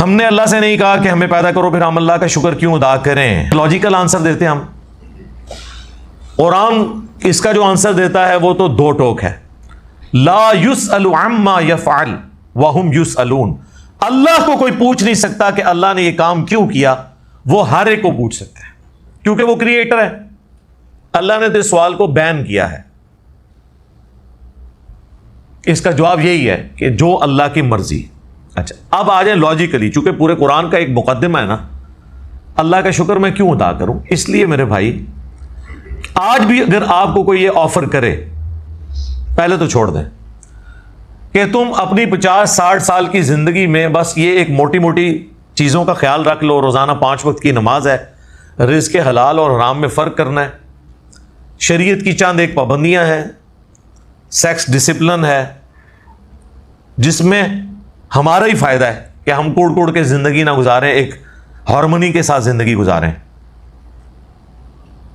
ہم نے اللہ سے نہیں کہا کہ ہمیں پیدا کرو، پھر ہم اللہ کا شکر کیوں ادا کریں؟ لاجیکل آنسر دیتے ہم. قرآن اس کا جو آنسر دیتا ہے وہ تو دو ٹوک ہے. لا یسأل عما یفعل وہم یسألون. اللہ کو کوئی پوچھ نہیں سکتا کہ اللہ نے یہ کام کیوں کیا، وہ ہر ایک کو پوچھ سکتا ہے کیونکہ وہ کریٹر ہے. اللہ نے تو اس سوال کو بین کیا ہے. اس کا جواب یہی ہے کہ جو اللہ کی مرضی. اچھا اب آ جائیں لاجیکلی، چونکہ پورے قرآن کا ایک مقدمہ ہے نا، اللہ کا شکر میں کیوں ادا کروں؟ اس لیے میرے بھائی، آج بھی اگر آپ کو کوئی یہ آفر کرے، پہلے تو چھوڑ دیں کہ تم اپنی 50-60 سال کی زندگی میں بس یہ ایک موٹی موٹی چیزوں کا خیال رکھ لو، روزانہ 5 وقت کی نماز ہے، رزق حلال اور حرام میں فرق کرنا ہے، شریعت کی چند ایک پابندیاں ہیں، سیکس ڈسپلن ہے جس میں ہمارا ہی فائدہ ہے کہ ہم کوڑ کوڑ کے زندگی نہ گزاریں، ایک ہارمونی کے ساتھ زندگی گزاریں،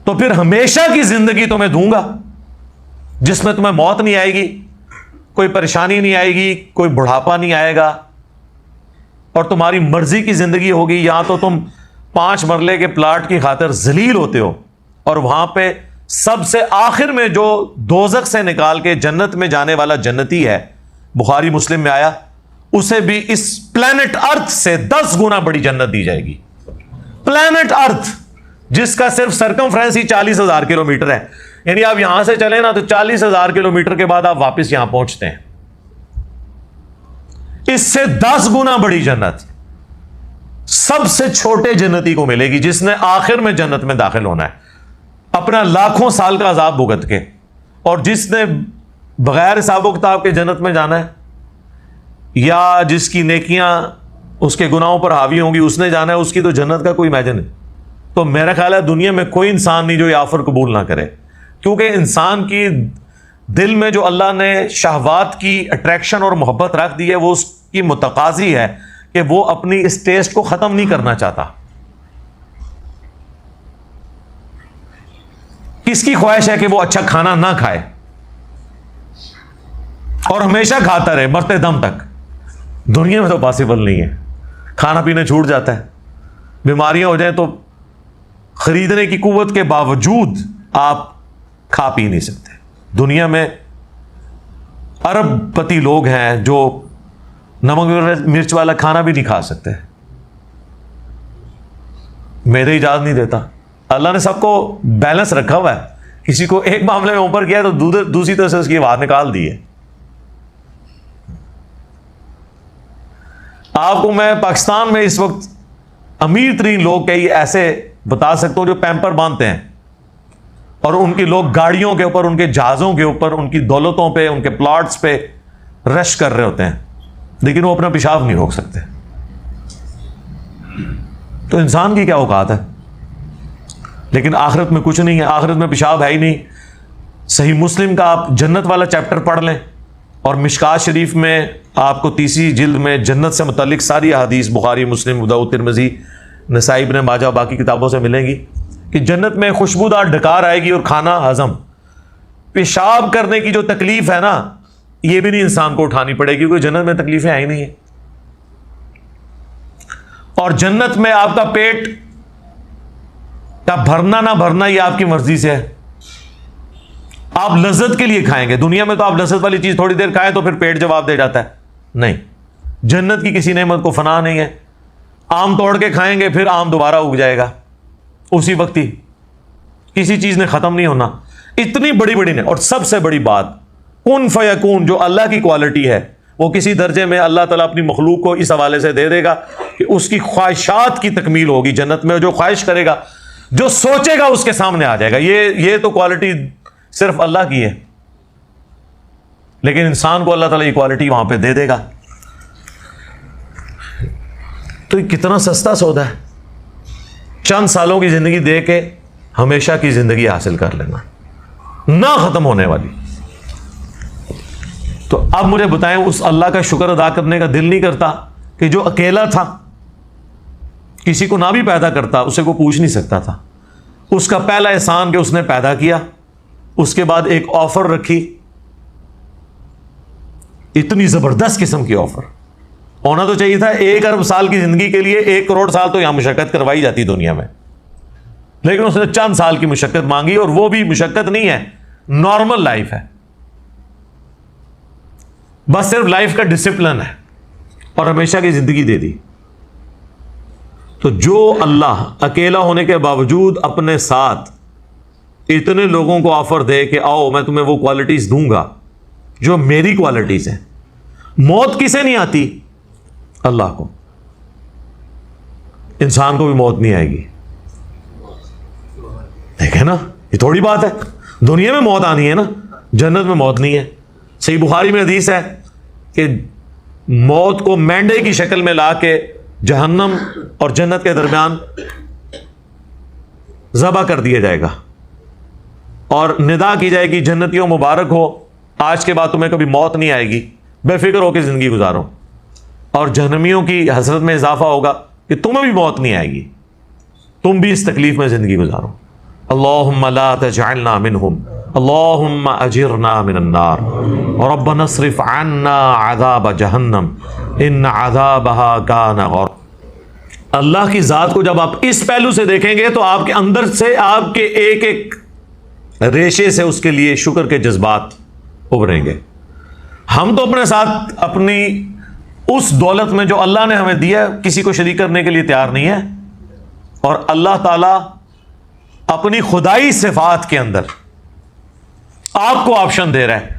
تو پھر ہمیشہ کی زندگی تمہیں دوں گا جس میں تمہیں موت نہیں آئے گی، کوئی پریشانی نہیں آئے گی، کوئی بڑھاپا نہیں آئے گا، اور تمہاری مرضی کی زندگی ہوگی. یہاں تو تم 5 مرلے کے پلاٹ کی خاطر ذلیل ہوتے ہو، اور وہاں پہ سب سے آخر میں جو دوزخ سے نکال کے جنت میں جانے والا جنتی ہے، بخاری مسلم میں آیا، اسے بھی اس پلانٹ ارتھ سے 10 گنا بڑی جنت دی جائے گی. پلانٹ ارتھ جس کا صرف سرکمفرنس ہی 40,000 کلومیٹر ہے، یعنی آپ یہاں سے چلیں نا تو 40,000 کلومیٹر کے بعد آپ واپس یہاں پہنچتے ہیں. اس سے 10 گنا بڑی جنت سب سے چھوٹے جنتی کو ملے گی جس نے آخر میں جنت میں داخل ہونا ہے اپنا لاکھوں سال کا عذاب بھگت کے، اور جس نے بغیر حساب و کتاب کے جنت میں جانا ہے، یا جس کی نیکیاں اس کے گناہوں پر حاوی ہوں گی اس نے جانا ہے، اس کی تو جنت کا کوئی امیجن نہیں. تو میرا خیال ہے دنیا میں کوئی انسان نہیں جو یہ آفر قبول نہ کرے، کیونکہ انسان کی دل میں جو اللہ نے شہوات کی اٹریکشن اور محبت رکھ دی ہے وہ اس کی متقاضی ہے کہ وہ اپنی اس ٹیسٹ کو ختم نہیں کرنا چاہتا. کس کی خواہش ہے کہ وہ اچھا کھانا نہ کھائے اور ہمیشہ کھاتا رہے مرتے دم تک؟ دنیا میں تو پاسبل نہیں ہے. کھانا پینا چھوٹ جاتا ہے، بیماریاں ہو جائیں تو خریدنے کی قوت کے باوجود آپ کھا پی نہیں سکتے. دنیا میں ارب پتی لوگ ہیں جو نمک مرچ والا کھانا بھی نہیں کھا سکتے. میرے اجازت نہیں دیتا. اللہ نے سب کو بیلنس رکھا ہوا ہے، کسی کو ایک معاملے میں اوپر کیا تو دوسری طرف سے اس کی بات نکال دی ہے. آپ کو میں پاکستان میں اس وقت امیر ترین لوگ کئی ایسے بتا سکتا ہوں جو پیمپر باندھتے ہیں، اور ان کی لوگ گاڑیوں کے اوپر، ان کے جہازوں کے اوپر، ان کی دولتوں پہ، ان کے پلاٹس پہ رش کر رہے ہوتے ہیں، لیکن وہ اپنا پیشاب نہیں روک سکتے. تو انسان کی کیا اوقات ہے؟ لیکن آخرت میں کچھ نہیں ہے. آخرت میں پیشاب ہے ہی نہیں. صحیح مسلم کا آپ جنت والا چیپٹر پڑھ لیں، اور مشکات شریف میں آپ کو 30 جلد میں جنت سے متعلق ساری احادیث بخاری، مسلم، ابو داؤد، ترمذی، نسائی، ابن ماجہ، باقی کتابوں سے ملیں گی کہ جنت میں خوشبودار ڈکار آئے گی اور کھانا ہضم. پیشاب کرنے کی جو تکلیف ہے نا، یہ بھی نہیں انسان کو اٹھانی پڑے گی کیونکہ جنت میں تکلیفیں آئی نہیں ہیں. اور جنت میں آپ کا پیٹ کا بھرنا نہ بھرنا یہ آپ کی مرضی سے ہے. آپ لذت کے لیے کھائیں گے. دنیا میں تو آپ لذت والی چیز تھوڑی دیر کھائیں تو پھر پیٹ جواب دے جاتا ہے. نہیں، جنت کی کسی نعمت کو فنا نہیں ہے. آم توڑ کے کھائیں گے پھر آم دوبارہ اگ جائے گا اسی وقت ہی. کسی چیز نے ختم نہیں ہونا. اتنی بڑی بڑی نے. اور سب سے بڑی بات کن فیکون جو اللہ کی کوالٹی ہے وہ کسی درجے میں اللہ تعالیٰ اپنی مخلوق کو اس حوالے سے دے دے گا کہ اس کی خواہشات کی تکمیل ہوگی جنت میں. جو خواہش کرے گا، جو سوچے گا اس کے سامنے آ جائے گا. یہ تو کوالٹی صرف اللہ کی ہے، لیکن انسان کو اللہ تعالیٰ یہ کوالٹی وہاں پہ دے دے گا. تو یہ کتنا سستا سودا ہے. چند سالوں کی زندگی دے کے ہمیشہ کی زندگی حاصل کر لینا، نہ ختم ہونے والی. تو اب مجھے بتائیں، اس اللہ کا شکر ادا کرنے کا دل نہیں کرتا کہ جو اکیلا تھا، کسی کو نہ بھی پیدا کرتا، اسے کو پوچھ نہیں سکتا تھا. اس کا پہلا احسان کہ اس نے پیدا کیا، اس کے بعد ایک آفر رکھی، اتنی زبردست قسم کی آفر ہونا تو چاہیے تھا 1 ارب سال کی زندگی کے لیے 1 کروڑ سال تو یہاں مشقت کروائی جاتی دنیا میں، لیکن اس نے چند سال کی مشقت مانگی، اور وہ بھی مشقت نہیں ہے، نارمل لائف ہے، بس صرف لائف کا ڈسپلن ہے، اور ہمیشہ کی زندگی دے دی۔ تو جو اللہ اکیلا ہونے کے باوجود اپنے ساتھ اتنے لوگوں کو آفر دے کہ آؤ میں تمہیں وہ کوالٹیز دوں گا جو میری کوالٹیز ہیں۔ موت کسے نہیں آتی؟ اللہ کو۔ انسان کو بھی موت نہیں آئے گی، دیکھیں نا، یہ تھوڑی بات ہے، دنیا میں موت آنی ہے نا، جنت میں موت نہیں ہے۔ صحیح بخاری میں حدیث ہے کہ موت کو مینڈے کی شکل میں لا کے جہنم اور جنت کے درمیان ذبح کر دیا جائے گا، اور ندا کی جائے گی جنتیوں مبارک ہو، آج کے بعد تمہیں کبھی موت نہیں آئے گی، بے فکر ہو کے زندگی گزارو۔ اور جہنمیوں کی حسرت میں اضافہ ہوگا کہ تمہیں بھی موت نہیں آئے گی، تم بھی اس تکلیف میں زندگی گزارو۔ اللہم لا تجعلنا منہم، اللہم اجرنا من النار، ربنا اصرف عنا عذاب جہنم ان عذابها کان غراما۔ اللہ کی ذات کو جب آپ اس پہلو سے دیکھیں گے تو آپ کے اندر سے، آپ کے ایک ایک ریشے سے اس کے لیے شکر کے جذبات ابھریں گے۔ ہم تو اپنے ساتھ اپنی اس دولت میں جو اللہ نے ہمیں دیا کسی کو شریک کرنے کے لیے تیار نہیں ہے، اور اللہ تعالی اپنی خدائی صفات کے اندر آپ کو آپشن دے رہا ہے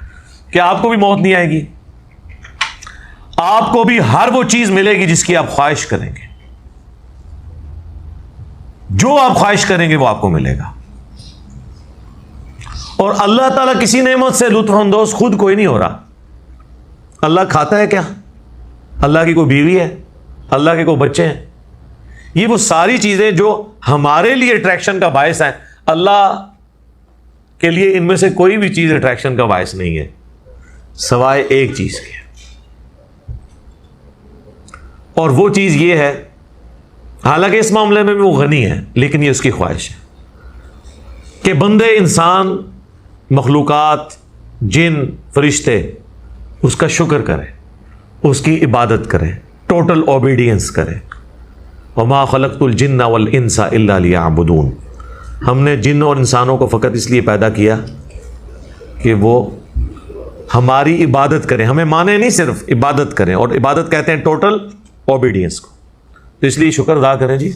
کہ آپ کو بھی موت نہیں آئے گی، آپ کو بھی ہر وہ چیز ملے گی جس کی آپ خواہش کریں گے، جو آپ خواہش کریں گے وہ آپ کو ملے گا۔ اور اللہ تعالیٰ کسی نعمت سے لطف اندوز خود کوئی نہیں ہو رہا۔ اللہ کھاتا ہے کیا؟ اللہ کی کوئی بیوی ہے؟ اللہ کے کوئی بچے ہیں؟ یہ وہ ساری چیزیں جو ہمارے لیے اٹریکشن کا باعث ہیں، اللہ کے لیے ان میں سے کوئی بھی چیز اٹریکشن کا باعث نہیں ہے سوائے ایک چیز کے، اور وہ چیز یہ ہے، حالانکہ اس معاملے میں بھی وہ غنی ہے، لیکن یہ اس کی خواہش ہے کہ بندے، انسان، مخلوقات، جن، فرشتے اس کا شکر کریں، اس کی عبادت کریں، ٹوٹل اوبیڈینس کریں۔ وما خلقت الجن والانس الا لیعبدون، ہم نے جن اور انسانوں کو فقط اس لیے پیدا کیا کہ وہ ہماری عبادت کریں، ہمیں مانے نہیں، صرف عبادت کریں، اور عبادت کہتے ہیں ٹوٹل اوبیڈینس کو۔ تو اس لیے شکر ادا کریں جی۔